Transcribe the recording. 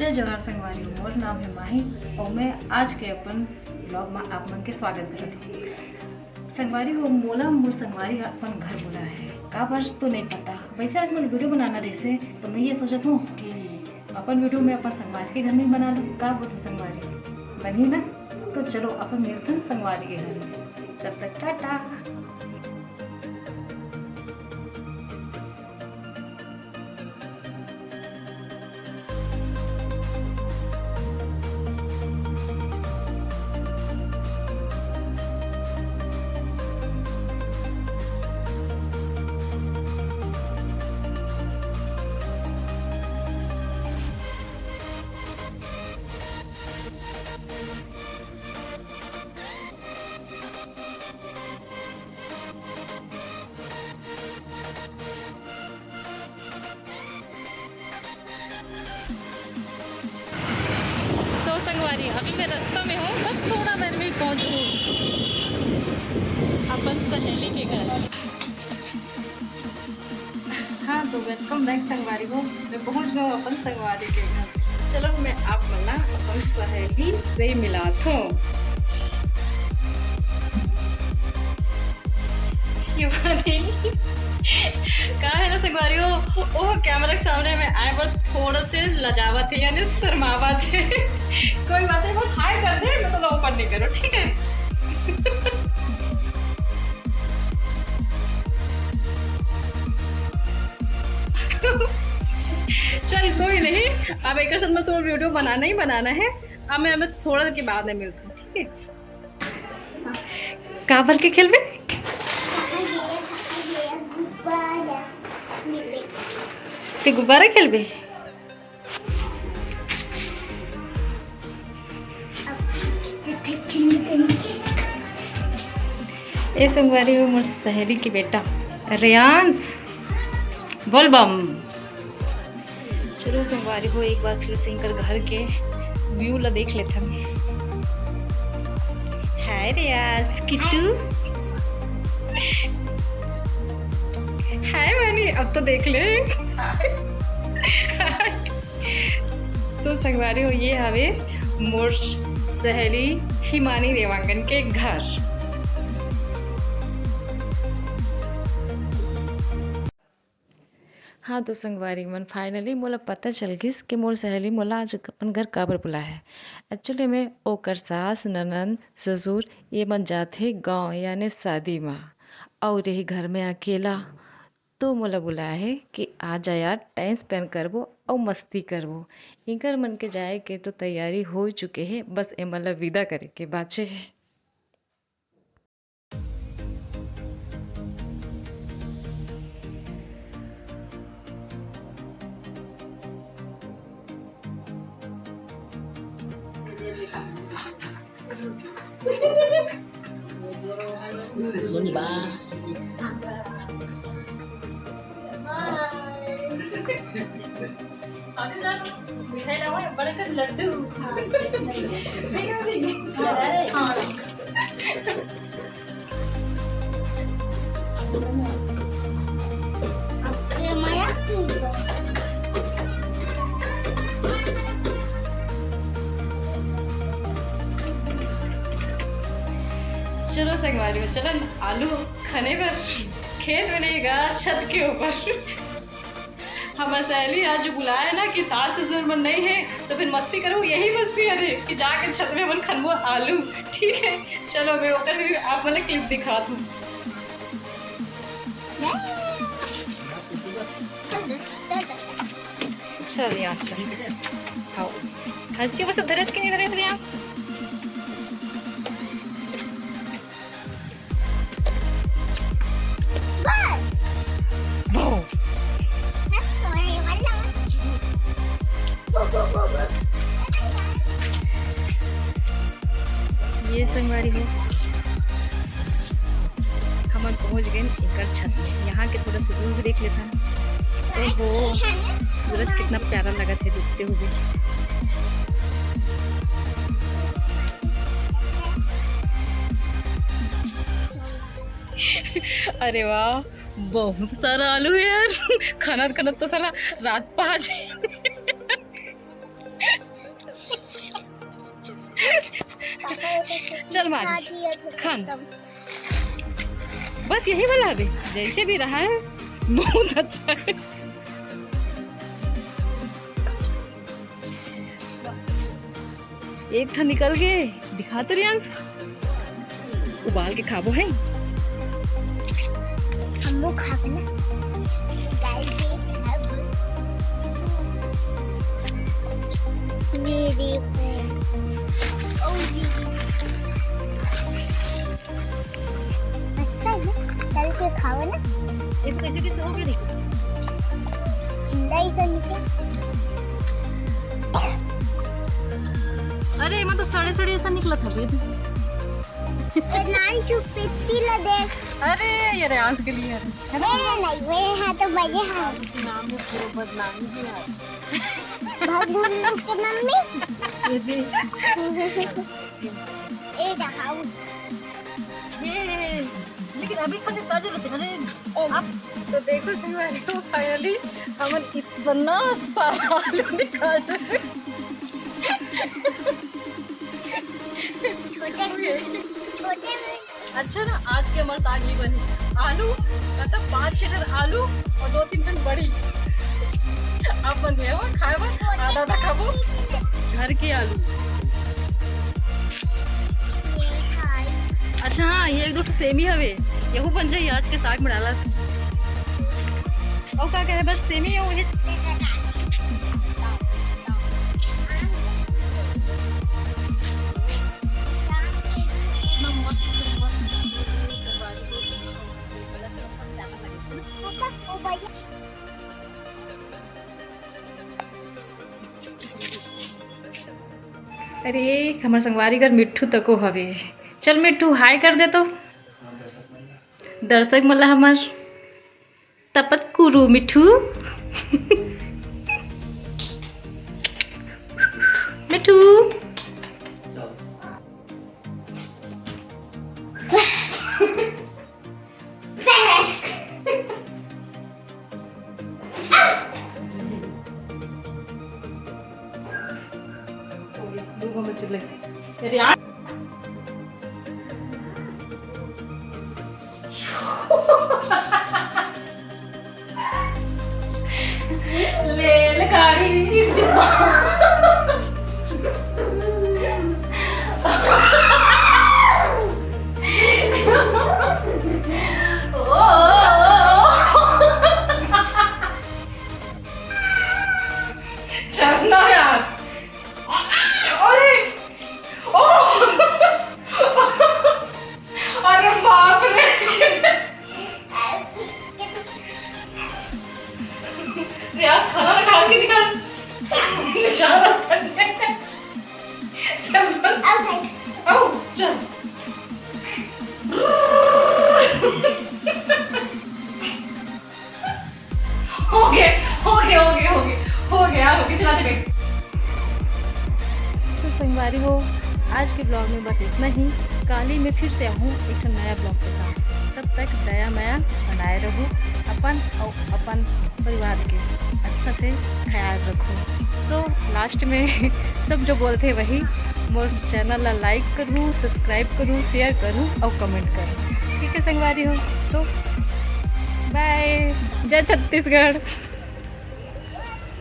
जय जोहार संगवारी, मोर नाम है माही और मैं आज के अपन ब्लॉग में आप मन के स्वागत करत हूँ। संगवारी हो मोला मोर संगवारी अपन घर बोला है का बार तो नहीं पता। वैसे आज मैं वीडियो बनाना रही तो मैं ये सोचत हूँ कि अपन वीडियो में अपन संगवारी के घर में बना लूँ। का बोलते संगवारी बनी ना, तो चलो अपन मिलते हैं संगवारी के घर में। तब तक टाटा। संगवारी अभी मैं रास्ता में हूँ, बस थोड़ा देर में पहुँचूँ अपन सहेली के घर। हाँ तो वेलकम बैक संगवारी हो, मैं पहुँच गया अपन संगवारी के घर। चलो मैं आप मना अपन सहेली से मिलात हूँ। कहा है ना संगवारी हो, ओह कैमरा के सामने में आए बस थोड़ा से लजावत है यानी शर्मावत है। कोई बात नहीं, बस हाय कर दे, मैं तो ओपन नहीं करो, ठीक है। चल कोई नहीं, अब एक साथ में तो वीडियो बनाना ही बनाना है। अब मैं थोड़ा देर के बाद में मिलता हूँ, ठीक है। काबर के खेल में ते गुब्बारा खेलबे। ए संगवारी हो मोर सहेली की बेटा रियांश बोल बम। चलो संगवारी हो एक बार फिर से इनकर घर के व्यू ला देख लेते हम। हाय रियांश किट्टू, हाय मैनी, अब तो देख ले। तो संगवारी हो ये हवे मोर सहेली हिमानी देवांगन के घर। हाँ तो संगवारी मन फाइनली मोला पता चल गिस कि मोर सहेली मोला आज अपन घर काबर बुला है। एक्चुअली में ओकर सास ननद ससुर ये मन जाते गाँव यानी शादी में, और यही घर में अकेला तो मोला बुलाया है कि आ जा यार, टाइम स्पेंड करबो और मस्ती करबो। इनकर मन के जाए के तो तैयारी हो चुके हैं, बस ए मतलब विदा करे के बाचे है। मिठाई लाओ, बड़े कर लड्डू। चलो संगवारी हो, चलो आलू खाने पर खेत में नहीं गा, छत के ऊपर। हमारा सहेली आज जो बुलाया ना कि सास ससुर मन नहीं है तो फिर मस्ती करूँ, यही मस्ती है कि जाके छत में मन खनबो आलू, ठीक है। चलो मैं होकर भी आप मतलब क्लिप दिखा दूँ। चल यहाँ चल, आओ हंसी बस दरस के नहीं दरस यहाँ। ये संगवारी है हम पहुंच गए एक छत में। यहाँ के थोड़ा सा दूर भी देख लेता है। ओहो सूरज कितना प्यारा लगा था डूबते हुए। अरे वाह बहुत सारा आलू है यार। खाना खाना तो साला रात 5 चल मार खान, बस यही वाला अभी जैसे भी रहा है बहुत अच्छा है। एक ठन निकल गए, दिखा तो रियांश, उबाल के खाबो है। हम लोग खा ना ये देखो, ओ ये मस्त है ना, चल के खाओ ना। ये तो कैसे कैसे हो गया देखो, जिंदा ही तो निकल। अरे मैं तो सड़े सड़े ऐसा निकला था बेद। ये नान चुप्पी ला देख। अरे ये रियांश के लिए है नहीं वे है तो बड़े हैं नाम में पूरा बदनामी भी है। बहुत धुन उसके मम्मी ये दे, ए रहा ये लेकिन अभी तक ताजा रहते हैं। अब तो देखो सही वाली हो, फाइनली हम इतना सारा आलू निकाल रहे हैं। छोटे अच्छा ना, आज के हमारे साग ये बनी आलू, मतलब 5-6 टन आलू और 2-3 टन बड़ी। अब बन गया हुआ खाए बस आधा आधा खाबो घर के आलू। अच्छा हाँ, ये 1-2 ठो सेमी हवे, यहू बन जाई आज के साग में डाला। और का कहे बस सेमी है वही। अरे हमारे संगवारी घर मिट्ठू तको हवे, चल मिट्ठू हाय कर दे तो दर्शक मला हमार तपत कुरु मिट्ठू। मिट्ठू ले गाड़ी चलना यार। अरे बाप रे, यार खाना ना खा के निकाल निशान चल बस आओ चल। हो गया चला दे। संगवारी हो, आज के ब्लॉग में बस इतना ही। काली में फिर से आऊँ एक नया ब्लॉग के साथ, तब तक दया माया बनाए रहो, अपन और अपन परिवार के अच्छा से ख्याल रखो। तो लास्ट में सब जो बोलते वही, मोर चैनल ला लाइक करूँ, सब्सक्राइब करूँ, शेयर करूँ और कमेंट करूँ। ठीक है संगवारी हो, तो बाय, जय छत्तीसगढ़।